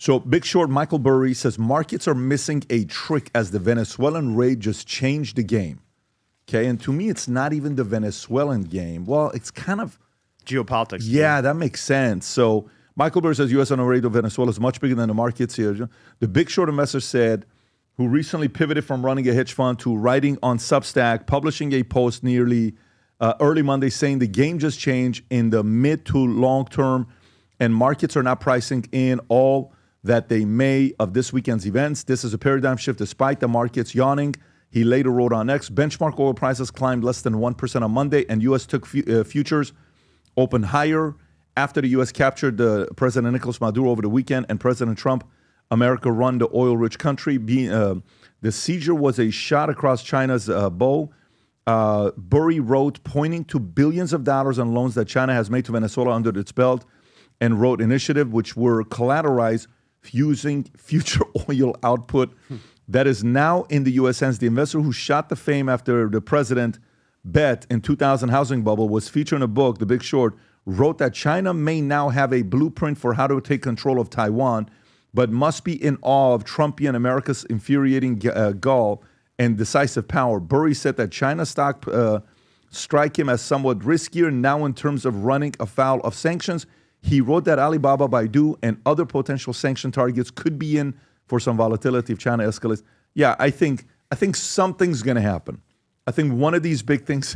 So Big Short, Michael Burry says markets are missing a trick as the Venezuelan raid just changed the game. Okay, and to me, it's not even the Venezuelan game. Well, it's kind of geopolitics. Yeah, that makes sense. So Michael Burry says U.S. on a raid of Venezuela is much bigger than the markets here. The Big Short investor said, who recently pivoted from running a hedge fund to writing on Substack, publishing a post nearly early Monday saying the game just changed in the mid to long term, and markets are not pricing in all that they may of this weekend's events. This is a paradigm shift despite the markets yawning. He later wrote on X, benchmark oil prices climbed less than 1% on Monday, and U.S. took futures opened higher after the U.S. captured President Nicolas Maduro over the weekend and President Trump. America run the oil-rich country. The seizure was a shot across China's bow. Burry wrote, pointing to billions of dollars in loans that China has made to Venezuela under its belt, and wrote initiative which were collateralized using future oil output that is now in the U.S. hands. The investor who shot the fame after the president bet in 2000 housing bubble was featured in a book, The Big Short, wrote that China may now have a blueprint for how to take control of Taiwan, but must be in awe of Trumpian America's infuriating gall and decisive power. Burry said that China's stock strike him as somewhat riskier now in terms of running afoul of sanctions. He wrote that Alibaba, Baidu, and other potential sanction targets could be in for some volatility if China escalates. Yeah, I think something's going to happen. I think one of these big things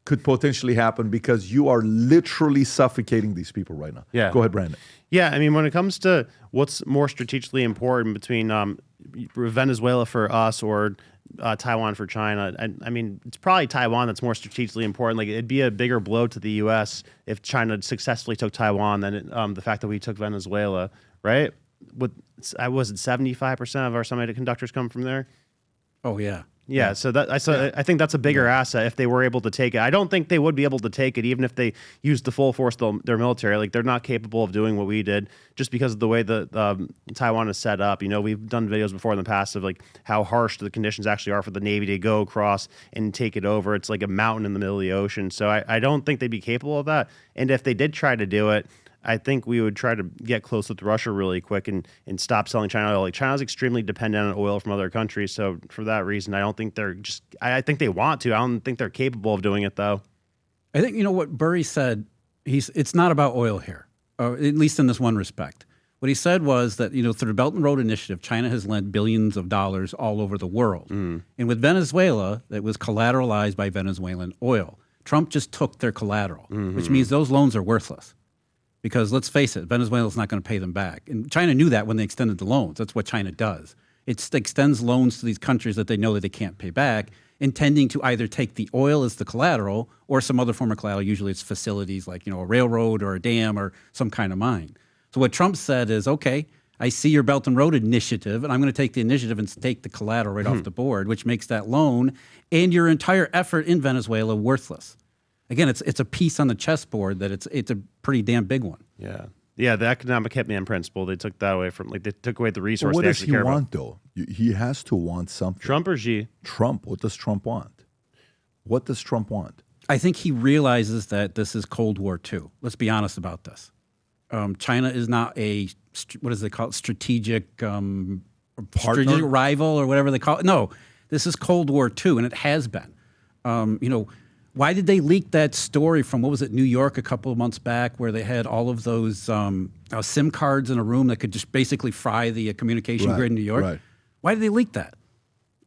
could potentially happen because you are literally suffocating these people right now. Yeah. Go ahead, Brandon. Yeah, I mean, when it comes to what's more strategically important between Venezuela for us or Taiwan for China, I mean, it's probably Taiwan that's more strategically important. Like, it'd be a bigger blow to the U.S. if China successfully took Taiwan than the fact that we took Venezuela, right? Was it 75% of our semiconductors come from there? Oh, yeah. Yeah, so I think that's a bigger asset if they were able to take it. I don't think they would be able to take it even if they used the full force of their military. Like, they're not capable of doing what we did just because of the way that Taiwan is set up. You know, we've done videos before in the past of like how harsh the conditions actually are for the Navy to go across and take it over. It's like a mountain in the middle of the ocean. So I don't think they'd be capable of that. And if they did try to do it, I think we would try to get close with Russia really quick and stop selling China oil. Like, China's extremely dependent on oil from other countries. So for that reason, I don't think I think they want to. I don't think they're capable of doing it, though. I think, you know, what Burry said, it's not about oil here, at least in this one respect. What he said was that, you know, through the Belt and Road Initiative, China has lent billions of dollars all over the world. And with Venezuela, that was collateralized by Venezuelan oil. Trump just took their collateral, which means those loans are worthless. Because let's face it, Venezuela's not going to pay them back. And China knew that when they extended the loans. That's what China does. It extends loans to these countries that they know that they can't pay back, intending to either take the oil as the collateral or some other form of collateral. Usually it's facilities like, you know, a railroad or a dam or some kind of mine. So what Trump said is, okay, I see your Belt and Road Initiative, and I'm going to take the initiative and take the collateral right off the board, which makes that loan and your entire effort in Venezuela worthless. Again, it's a piece on the chessboard that it's a pretty damn big one. Yeah. Yeah, the economic hitman principle, they took that away from, like, they took away the resource What they does actually he care want, about. though? He has to want something. Trump or Xi? Trump. What does Trump want? What does Trump want? I think he realizes that this is Cold War II. Let's be honest about this. China is not a, what is it called, strategic rival or whatever they call it. No, this is Cold War II, and it has been. You know, why did they leak that story from, what was it, New York a couple of months back, where they had all of those SIM cards in a room that could just basically fry the communication grid in New York? Right. Why did they leak that?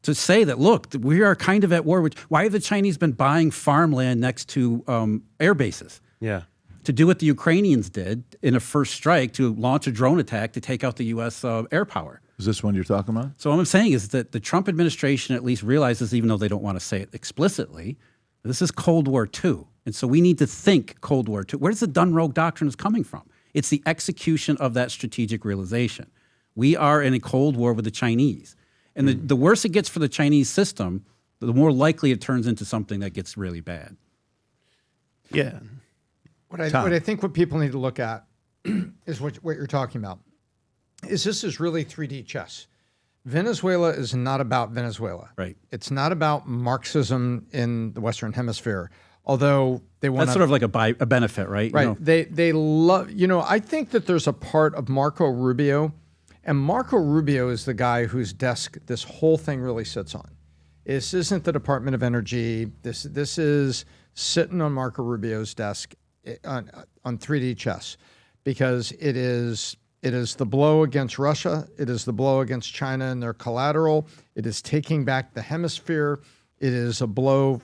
To say that, look, we are kind of at war. Why have the Chinese been buying farmland next to air bases? Yeah. To do what the Ukrainians did in a first strike, to launch a drone attack to take out the U.S. Air power. Is this one you're talking about? So what I'm saying is that the Trump administration at least realizes, even though they don't want to say it explicitly, this is Cold War II. And so we need to think Cold War II. Where's the done rogue doctrine is coming from? It's the execution of that strategic realization. We are in a Cold War with the Chinese. And the worse it gets for the Chinese system, the more likely it turns into something that gets really bad. Yeah. What I think what people need to look at is what you're talking about. This is really 3D chess. Venezuela is not about Venezuela. Right. It's not about Marxism in the Western Hemisphere, although they want That's sort of like a benefit, right? Right. You know? They love, you know, I think that there's a part of Marco Rubio And Marco Rubio is the guy whose desk this whole thing really sits on. This isn't the Department of Energy. This is sitting on Marco Rubio's desk on 3D chess, because it is the blow against Russia. It is the blow against China and their collateral. It is taking back the hemisphere. It is a blow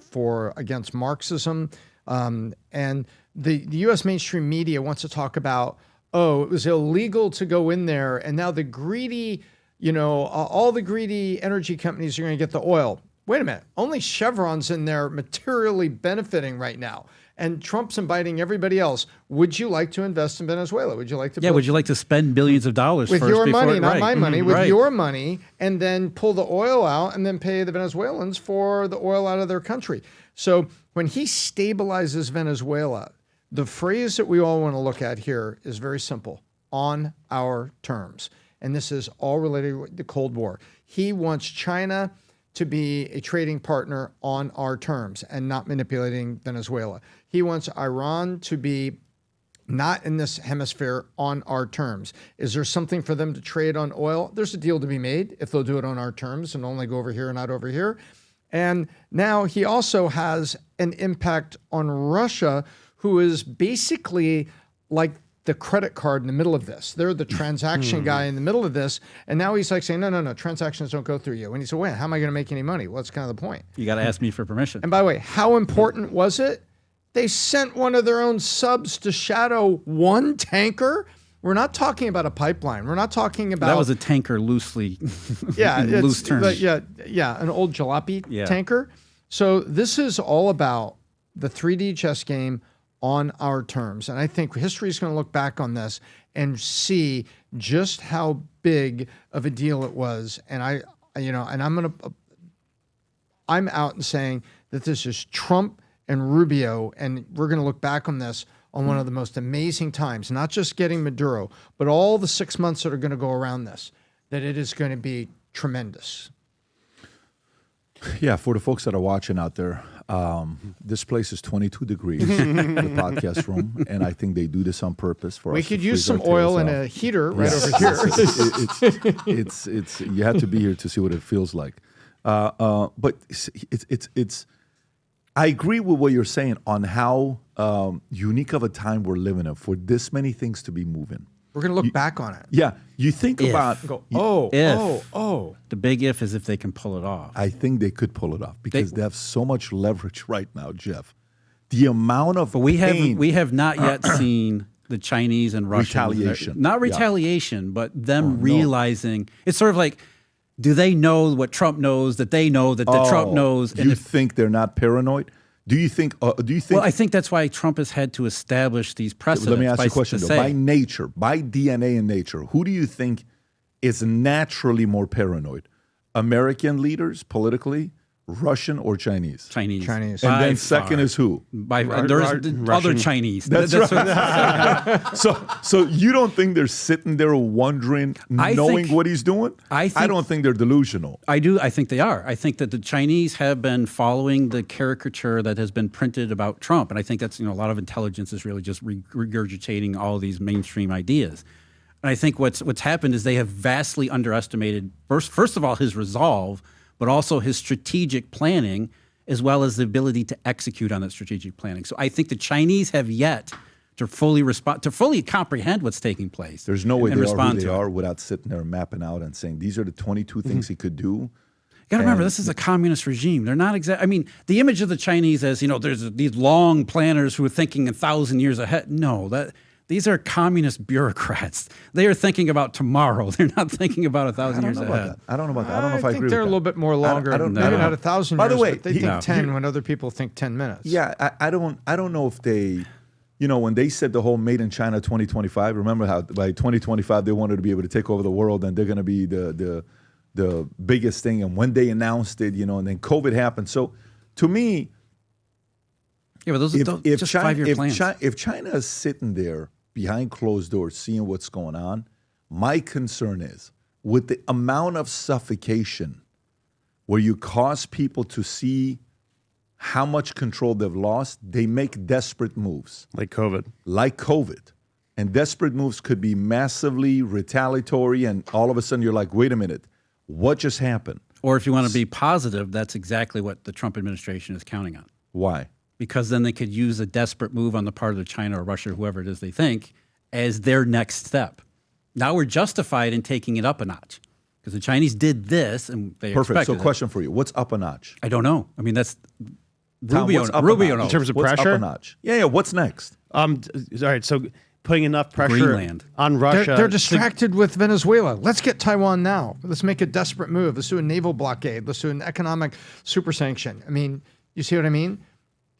against Marxism. And the U.S. mainstream media wants to talk about, oh, it was illegal to go in there, and now the greedy, all the greedy energy companies are going to get the oil. Wait a minute. Only Chevron's in there materially benefiting right now. And Trump's inviting everybody else. Would you like to invest in Venezuela? Would you like to? Yeah. Would you like to spend billions of dollars with first your before, money, not right. my money, with Right. your money, and then pull the oil out and then pay the Venezuelans for the oil out of their country? So when he stabilizes Venezuela, the phrase that we all want to look at here is very simple: on our terms. And this is all related to the Cold War. He wants China to be a trading partner on our terms and not manipulating Venezuela. He wants Iran to be not in this hemisphere on our terms. Is there something for them to trade on oil? There's a deal to be made if they'll do it on our terms and only go over here and not over here. And now he also has an impact on Russia, who is basically like the credit card in the middle of this. They're the transaction guy in the middle of this. And now he's like saying, no, transactions don't go through you. And he said, wait, how am I going to make any money? Well, that's kind of the point. You got to ask me for permission. And by the way, how important was it? They sent one of their own subs to shadow one tanker. We're not talking about a pipeline. We're not talking about... That was a tanker loosely, yeah, in loose terms. Yeah, an old jalopy tanker. So this is all about the 3D chess game on our terms. And I think history is going to look back on this and see just how big of a deal it was. And I'm out and saying that this is Trump and Rubio, and we're going to look back on this on one of the most amazing times, not just getting Maduro, but all the 6 months that are going to go around this, that it is going to be tremendous. Yeah, for the folks that are watching out there, this place is 22 degrees, the podcast room, and I think they do this on purpose for us. We could use some oil and a heater right over here. It's you have to be here to see what it feels like. But it's. I agree with what you're saying on how unique of a time we're living in for this many things to be moving. We're going to look back on it. Yeah, you think about The big if is if they can pull it off. I think they could pull it off because they have so much leverage right now, Jeff. The amount of But we have not yet seen the Chinese and Russians retaliation. Not retaliation, but them realizing it's sort of like, do they know what Trump knows that they know that Trump knows? Do you think they're not paranoid? Do you think? Well, I think that's why Trump has had to establish these precedents. Let me ask you a question, though. By nature, by DNA and nature, who do you think is naturally more paranoid? American leaders, politically, Russian or Chinese? Chinese. And then second is who? There's other Chinese. That's right. So you don't think they're sitting there wondering, knowing what he's doing? I don't think they're delusional. I do. I think they are. I think that the Chinese have been following the caricature that has been printed about Trump, and I think that's a lot of intelligence is really just regurgitating all these mainstream ideas. And I think what's happened is they have vastly underestimated first of all his resolve, but also his strategic planning, as well as the ability to execute on that strategic planning. So I think the Chinese have yet to fully comprehend what's taking place. There's no way they are who they are without sitting there mapping out and saying, these are the 22 things he could do. You got to remember, this is a communist regime. They're not exactly. I mean, the image of the Chinese as, there's these long planners who are thinking 1,000 years ahead. No, these are communist bureaucrats. They are thinking about tomorrow. They're not thinking about 1,000 years ahead. I don't know about that. I don't know if I agree with that. I think they're a little bit more longer. Maybe not 1,000 years, By the way, but they think 10 when other people think 10 minutes. Yeah, I don't know if they, when they said the whole Made in China 2025, remember how by 2025 they wanted to be able to take over the world and they're going to be the biggest thing. And when they announced it, and then COVID happened. So to me, yeah, but those are just 5-year plans. If China is sitting there behind closed doors, seeing what's going on, my concern is with the amount of suffocation where you cause people to see how much control they've lost, they make desperate moves. Like COVID. And desperate moves could be massively retaliatory, and all of a sudden you're like, wait a minute, what just happened? Or if you want to be positive, that's exactly what the Trump administration is counting on. Why? Because then they could use a desperate move on the part of China or Russia or whoever it is they think as their next step. Now we're justified in taking it up a notch because the Chinese did this and they Perfect. So expected it. question for you. What's up a notch? I don't know. I mean, that's Tom, Rubio. what's up a Rubio notch? knows. In terms of What's pressure? up a notch? Yeah. What's next? All right, so putting enough pressure Greenland. on Russia. They're distracted with Venezuela. Let's get Taiwan now. Let's make a desperate move. Let's do a naval blockade. Let's do an economic super sanction. I mean, you see what I mean?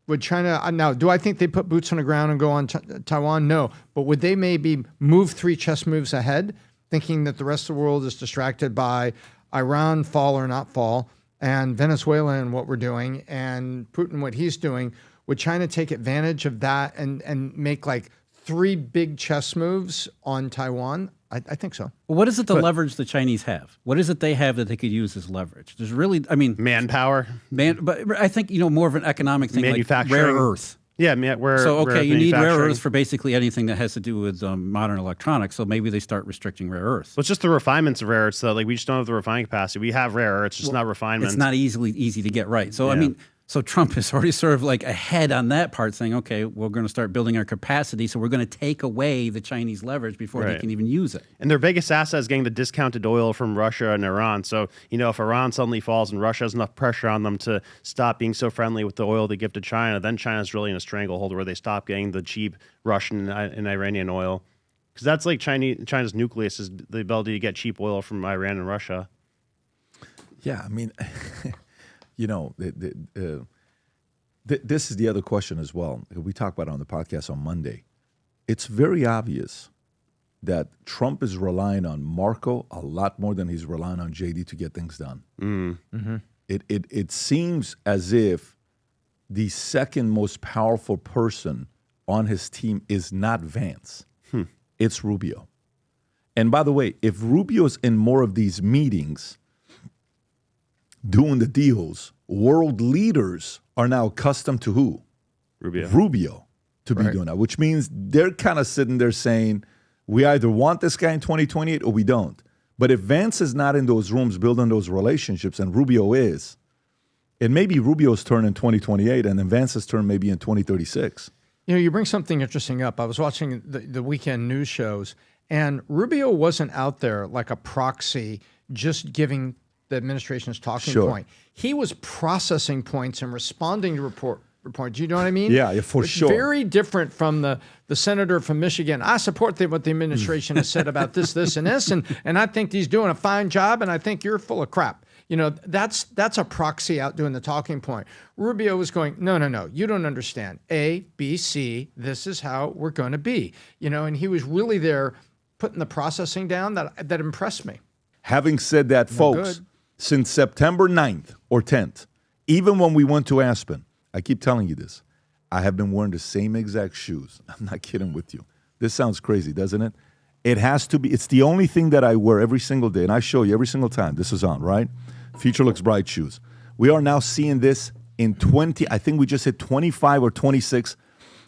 Would China, now, do I think they put boots on the ground and go on Taiwan? No. But would they maybe move 3 chess moves ahead, thinking that the rest of the world is distracted by Iran fall or not fall, and Venezuela and what we're doing, and Putin what he's doing? Would China take advantage of that and make like 3 big chess moves on Taiwan? I think so. Well, what is it the leverage the Chinese have? What is it they have that they could use as leverage? There's really, I mean, manpower. but I think, more of an economic thing, like Manufacturing. rare earth. Yeah, rare. So, okay, rare you need rare manufacturing. earths for basically anything that has to do with modern electronics. So maybe they start restricting rare earths. Well, it's just the refinements of rare earths. So, like, we just don't have the refining capacity. We have rare earths, just not refinements. It's not easy to get right. So, I Yeah. mean, so Trump is already sort of like ahead on that part, saying, okay, we're going to start building our capacity, so we're going to take away the Chinese leverage before they Right. can even use it. And their biggest asset is getting the discounted oil from Russia and Iran. So, if Iran suddenly falls and Russia has enough pressure on them to stop being so friendly with the oil they give to China, then China's really in a stranglehold where they stop getting the cheap Russian and Iranian oil. Because that's like China's nucleus is the ability to get cheap oil from Iran and Russia. Yeah, I mean, this is the other question as well. We talked about it on the podcast on Monday. It's very obvious that Trump is relying on Marco a lot more than he's relying on JD to get things done. Mm-hmm. It seems as if the second most powerful person on his team is not Vance. It's Rubio. And by the way, if Rubio's in more of these meetings doing the deals, world leaders are now accustomed to who? Rubio to be doing that, which means they're kind of sitting there saying, we either want this guy in 2028 or we don't. But if Vance is not in those rooms building those relationships and Rubio is, it may be Rubio's turn in 2028 and then Vance's turn maybe in 2036. You bring something interesting up. I was watching the weekend news shows, and Rubio wasn't out there like a proxy just giving the administration's talking point. He was processing points and responding to reports. You know what I mean? Yeah, for it's sure. Very different from the senator from Michigan. I support what the administration has said about this, and this, and I think he's doing a fine job, and I think you're full of crap. That's a proxy out doing the talking point. Rubio was going, no, you don't understand. A, B, C, this is how we're going to be. And he was really there putting the processing down that impressed me. Having said that, folks, since September 9th or 10th, even when we went to Aspen, I keep telling you this, I have been wearing the same exact shoes. I'm not kidding with you. This sounds crazy, doesn't it? It has to be. It's the only thing that I wear every single day, and I show you every single time. This is on, right? Future Looks Bright shoes. We are now seeing this in 20, I think we just hit 25 or 26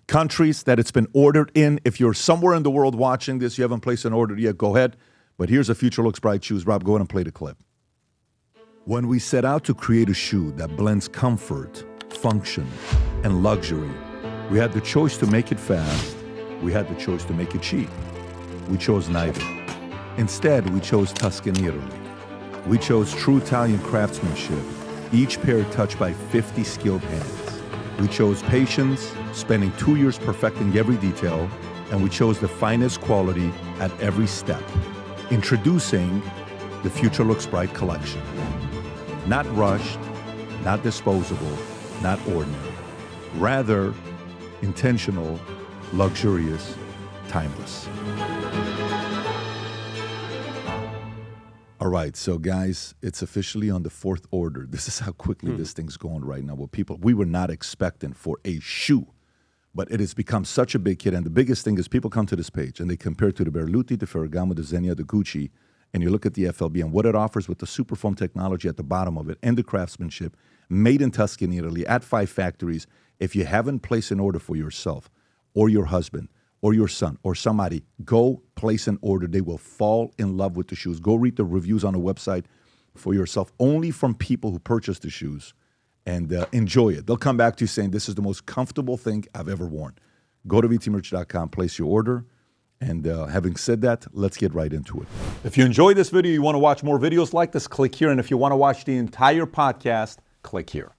countries that it's been ordered in. If you're somewhere in the world watching this, you haven't placed an order yet, go ahead. But here's a Future Looks Bright shoes. Rob, go ahead and play the clip. When we set out to create a shoe that blends comfort, function, and luxury, we had the choice to make it fast. We had the choice to make it cheap. We chose neither. Instead, we chose Tuscany, Italy. We chose true Italian craftsmanship, each pair touched by 50 skilled hands. We chose patience, spending 2 years perfecting every detail, and we chose the finest quality at every step. Introducing the Future Looks Bright collection. Not rushed, not disposable, not ordinary. Rather, intentional, luxurious, timeless. All right, so guys, it's officially on the 4th order. This is how quickly this thing's going right now. We were not expecting for a shoe, but it has become such a big hit. And the biggest thing is people come to this page and they compare it to the Berluti, the Ferragamo, the Zegna, the Gucci, and you look at the FLB and what it offers with the super foam technology at the bottom of it and the craftsmanship, made in Tuscany, Italy, at 5 factories. If you haven't placed an order for yourself or your husband or your son or somebody, go place an order. They will fall in love with the shoes. Go read the reviews on the website for yourself, only from people who purchase the shoes, and enjoy it. They'll come back to you saying, this is the most comfortable thing I've ever worn. Go to vtmerch.com, place your order. And having said that, let's get right into it. If you enjoyed this video, you want to watch more videos like this, click here. And if you want to watch the entire podcast, click here.